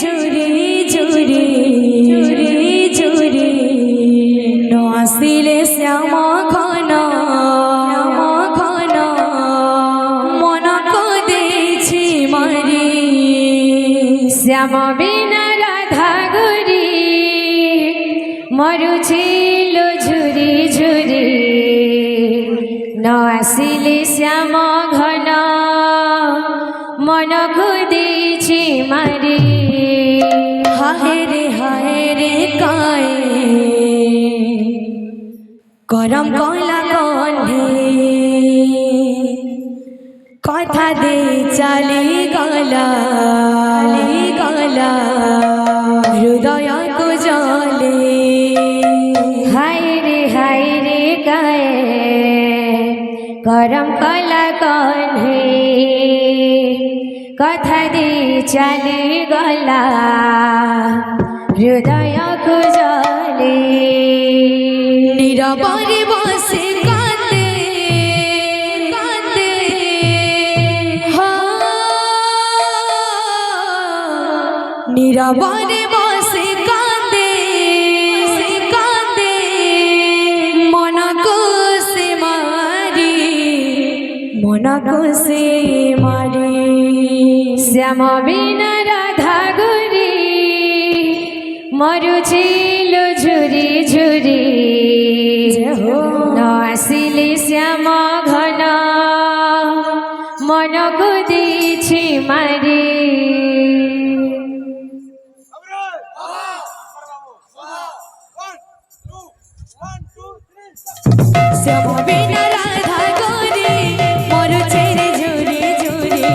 ঝুরি ঝুরি ঝুরি ঝুরি নসিলে শ্যাম ঘন ঘন মন কদেছি মারি শ্যাম বিনা রাধা গুরি মরুছিল ঝুরি ঝুরি নসিলে শ্যাম ঘন মন কদেছি মারি হায় রে কায়ে গরম কলা কণ্ঠে কথা দে চালি গলা হৃদয় কো জলে হায় রে গায়ে গরম কলা কণ্ঠে কথা দে চালি গলা হৃদয় কো জলে নীরবরে বসে কাঁদে কাঁদে নীরবরে বসে কাঁদে কাঁদে মন কোসে মারি মন কোসে মারি শ্যাম বিনা রাধা গুরি মরুছিল ঝুরি ঝুরি নসিলে শ্যাম ঘন মন কদেছি মারি শ্যাম বিনা রাধা গুরি মরুছিল ঝুরি ঝুরি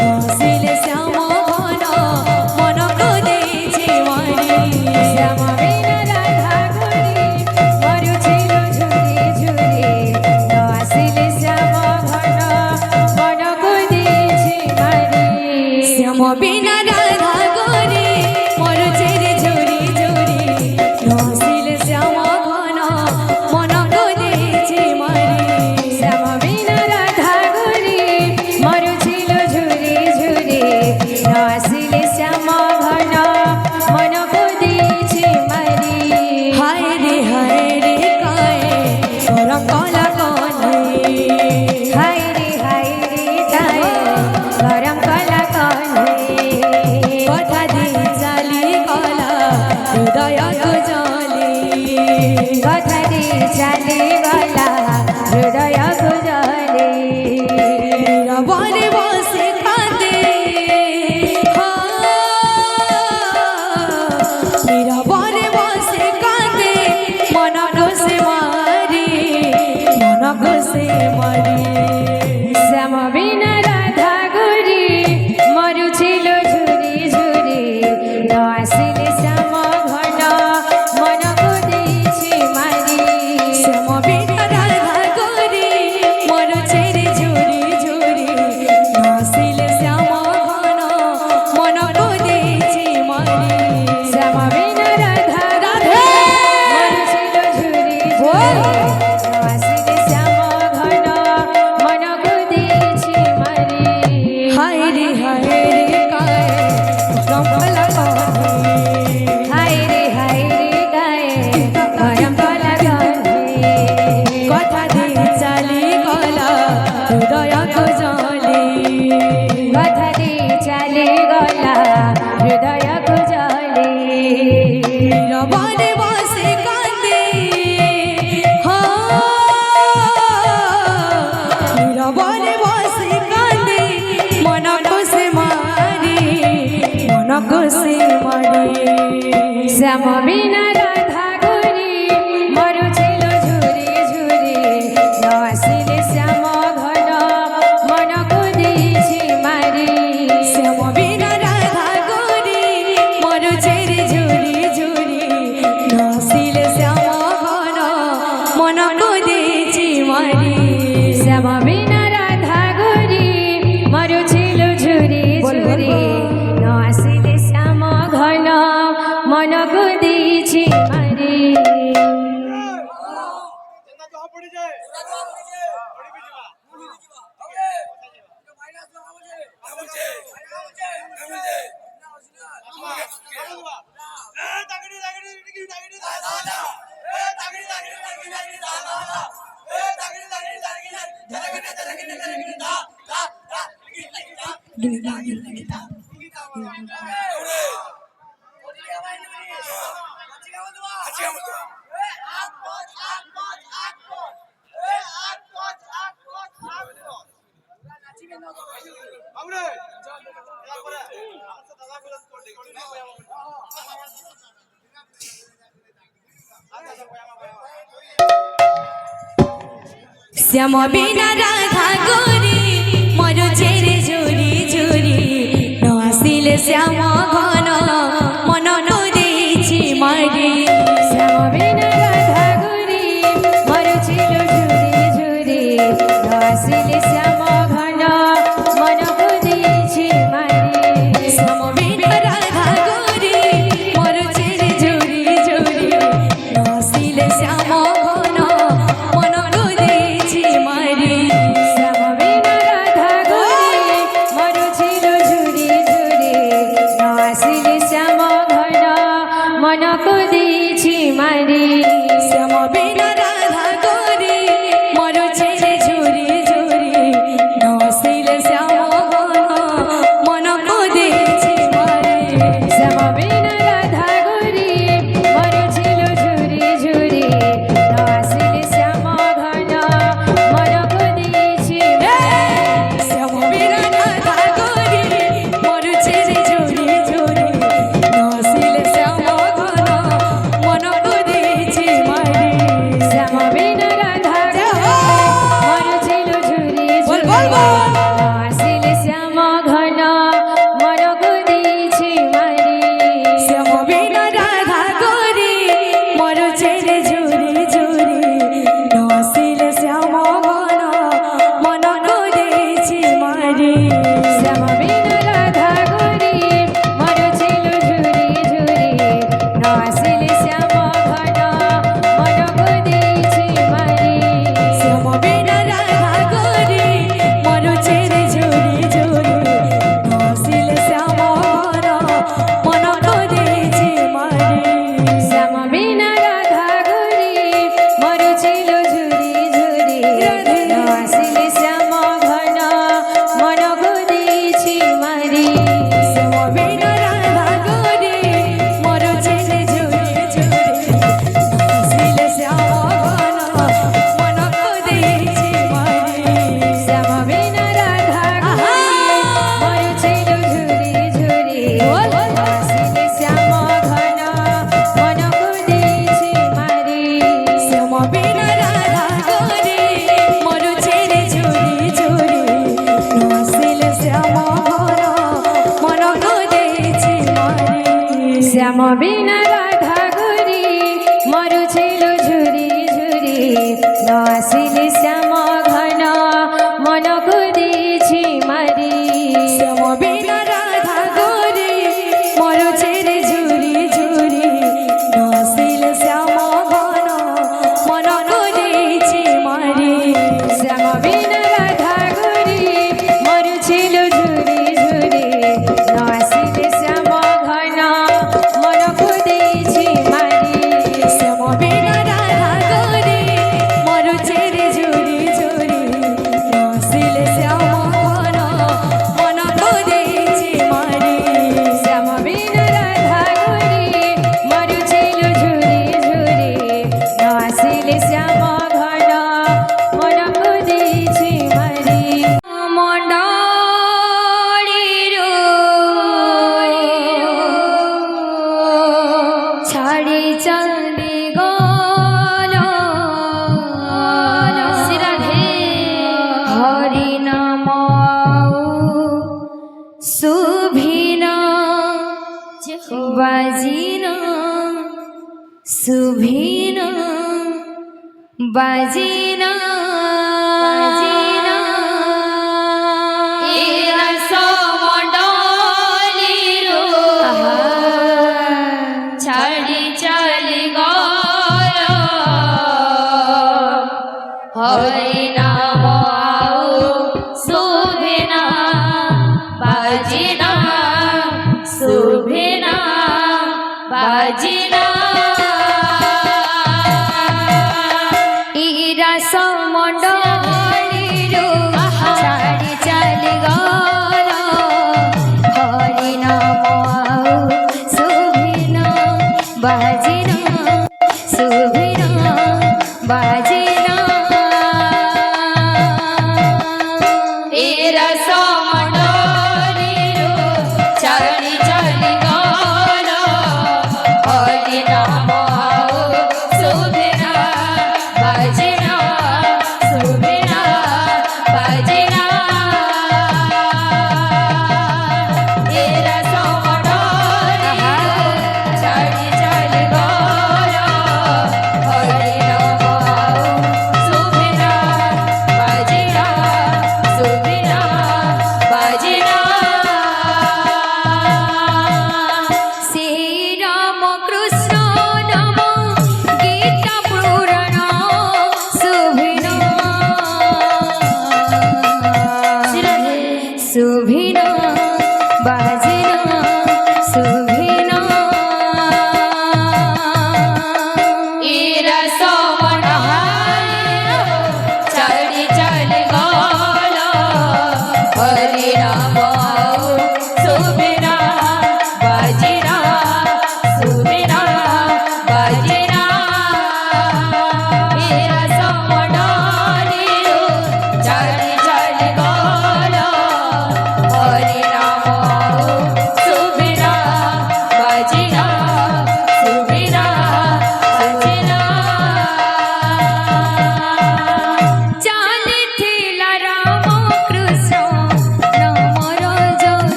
নসিলে শ্যাম ঘন মন কদেছি মারি শ্যাম বিনা রাধা গুরি মরুছিল ঝুরি ঝুরি নসিলে শ্যাম ঘন মন কদেছি মারি শ্যাম বিনা রাধা গুরি মরুছিল ঝুরি ঝুরি নসিলে শ্যাম ঘন মন কদেছি মারি শ্যাম বিনা রাধা গুরি মরুছিল ঝুরি ঝুরি নসিলে শ্যাম ঘন মন কদেছি মারি হায় রে কায়ে গরম কলা কণ্ঠে হায় রে কায়ে গরম কলা কণ্ঠে কথা দিয়ে চালি গলা হৃদয় কো জলে কথা দিয়ে চালি গলা হৃদয় কো জলে নীরবরে বসে কাঁদে নীরবরে বসে কাঁদে মন কোসে মারি মন কোসে মারি শ্যাম বিনা রাধা গুরি মরুছিল ঝুরি ঝুরি নসিলে শ্যাম ঘন মন কদেছি মারি শ্যাম বিনা রাধা গুরি মরুছিল ঝুরি ঝুরি নসিলে শ্যাম ঘন মন কদেছি মারি শ্যাম বিনা রাধা মরুছিল ঝুরি ঝুরি নসিলে শ্যাম ঘন মন কদেছি মারি হায় রে কায়ে গরম কলা কণ্ঠে হায় রে গায়ে গরম কলা কণ্ঠে কথা দিয়ে চালি গলা হৃদয় কো জলে কথা দিয়ে চালি গলা হৃদয় কো জলে নীরবরে বসে কাঁদে নীরবরে বসে কাঁদে মন কোসে মারি মন কোসে মারি শ্যাম বিনা রাধা গুরি মরুছিল ঝুরি ঝুরি নসিলে শ্যাম ঘন মন কদেছি মারি শ্যাম বিনা রাধা গুরি মরুছিল ঝুরি ঝুরি নসিলে শ্যাম ঘন মন কদেছি মারি শ্যাম বিনা রাধা গুরি মরুছিল ঝুরি ঝুরি নসিলে শ্যাম ঘন মন কদেছি শ্যাম বিনা রাধা গরি মর ছেড়ে ঝুরি ঝুরি ন আসিলে শ্যাম ঘন মন নদেছি মারি শ্যাম বিনা রাধা গরি মর ছিল ঝুরি ঝুরি ন আসিলে শ্যাম ঘন মন নদেছি মারি শ্যাম বিনা রাধা গরি মর ছেড়ে ঝুরি ঝুরি ন আসিলে শ্যাম ঘন মন নদেছি মারি শ্যাম বিনা রাধা গরি মর ছিল ঝুরি ঝুরি ন আসিলে শ্যাম ঘন মন নদেছি মারি শ্যাম বিনা রাধা গরি মর ছেড়ে ঝুরি ঝুরি ন আসিলে শ্যাম ঘন মন নদেছি মারি শ্যাম বিনা রাধা গরি মর ছিল ঝুরি ঝুরি ন আসিলে শ্যাম ঘন মন নদেছি মারি শ্যাম বিনা রাধা গরি মর ছেড়ে ঝুরি ঝুরি ন আসিলে শ্যাম ঘন মন নদেছি মারি শ্যাম বিনা রাধা গরি মর ছিল ঝুরি ঝুরি ন আসিলে শ্যাম ঘন মন নদেছি মারি শ্যাম বিনা রাধা গরি মর ছেড়ে ঝুরি ঝুরি ন আসিলে শ্যাম ঘন মন নদেছি মারি শ্যাম বিনা রাধা গরি মর ছিল ঝুরি ঝুরি ন আসিলে শ্যাম ঘন মন নদেছি মারি শ্যাম বিনা রাধা গরি মর ছেড়ে ঝুরি ঝুরি ন আসিলে শ্যাম ঘন মন নদেছি মারি শ্যাম বিনা রাধা গরি মর ছিল ঝুরি ঝুরি ন আসিলে শ্যাম ঘন মন নদেছি মারি শ্যাম বিনা রাধা গরি মর ছেড়ে ঝুরি ঝুরি ন আসিলে শ্যাম ঘন মন নদেছি মারি শ্যাম বিনা রাধা গরি মর ছিল ঝুরি ঝুরি ন আসিলে শ্যাম ঘন মন নদেছি মারি শ্যাম বিনা রাধা গরি মর ছেড়ে ঝুরি ঝুরি ন আসিলে শ্যাম ঘন মন নদেছি মারি শ্যাম বিনা রাধা গরি মর ছিল ঝুরি ঝুরি ন আসিলে শ্যাম ঘন মন নদেছি মারি শ্যাম বিনা রাধা গরি মর ছেড়ে ঝুরি ঝুরি ন আসিলে শ্যাম ঘন মন নদেছি মারি শ্যাম বিনা রাধা গরি মর ছিল ঝুরি ঝুরি ন আসিলে শ্যাম ঘন মন নদেছি মারি শ্যাম বিনা রাধা গরি মর ছেড়ে ঝুরি ঝুরি ন আসিলে শ্যাম ঘন মন নদেছি মারি শ্যাম বিনা রাধা গরি মর ছিল ঝুরি ঝুরি ন আসিলে শ্যাম ঘন মন নদেছি মারি মণ্ডলীর ছাড়ি চলি গল শ্রীরাধে হরি নাম শুভিন বাজিন শুভিন বাজিন ছাড়ি চলি গল হরি নাম শুভিনা বাজিনা শুভিনা বাজিনা ইরা সমণ্ডলীর ছাড়ি চলি গল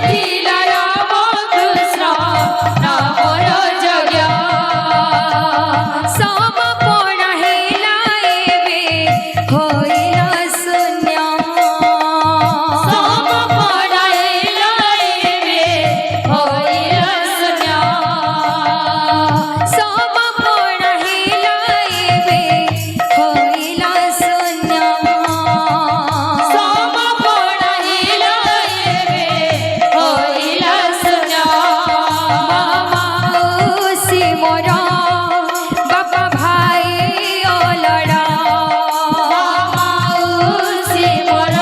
ମିଥିଲା ରାମ କୃଷ୍ଣ ନାମର ଯଜ୍ଞ ସମର୍ପଣ ହେଲା ଏବେ ହୋଇଲା ଶୂନ୍ୟ ସମର୍ପଣ ହେଲା ଏବେ ହୋଇଲା ଶୂନ୍ୟ ସମର୍ପଣ ହେଲା ଏବେ ହୋଇଲା ଶୂନ୍ୟ ସମର୍ପଣ ହେଲା ଏବେ ହୋଇଲା ଶୂନ୍ୟ ମାଉସୀ ମୋର ବାପା ଭାଇ ଅଲଡ଼ା ମାଉସୀ ମୋର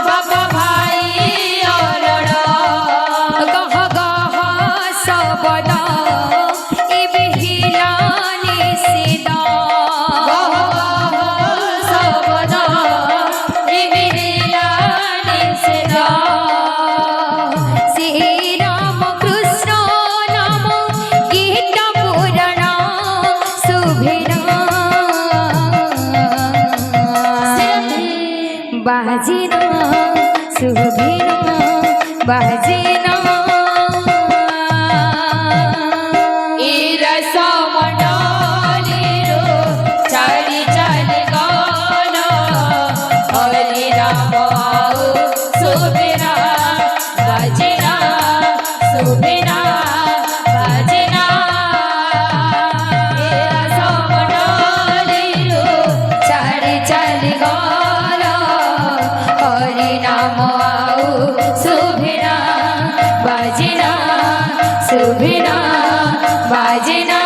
ବାପା ଭାଇ ଅଲଡ଼ା ଗହ ଗହ ଶବଦ ଏବେ ହେଲା ନିଷେଧ ଗହ ଗହ ଶବଦ ଏବେ ହେଲା ନିଷେଧ ଶ୍ରୀରାମ କୃଷ୍ଣ ନାମ ଗୀତ ପୁରାଣ ଶୁଭିର ବାଜିନ ଶୁଭିର ବାଜିନ ଏ ରସ ମଣ୍ଡଳୀରୁ ଚାଲି ଚାଲି ଗଲ ହରି ରାମ ଆଉ ସୁବିନା ବାଜିନା ସୁବିନା ବାଜିନା ଏ ରସ ମଣ୍ଡଳୀରୁ ଚାଲି ଚାଲି ଗଲ ହରି ନାମ ଆଉ ସୁବିନା ବାଜିନା ସୁବିନା ବାଜିନା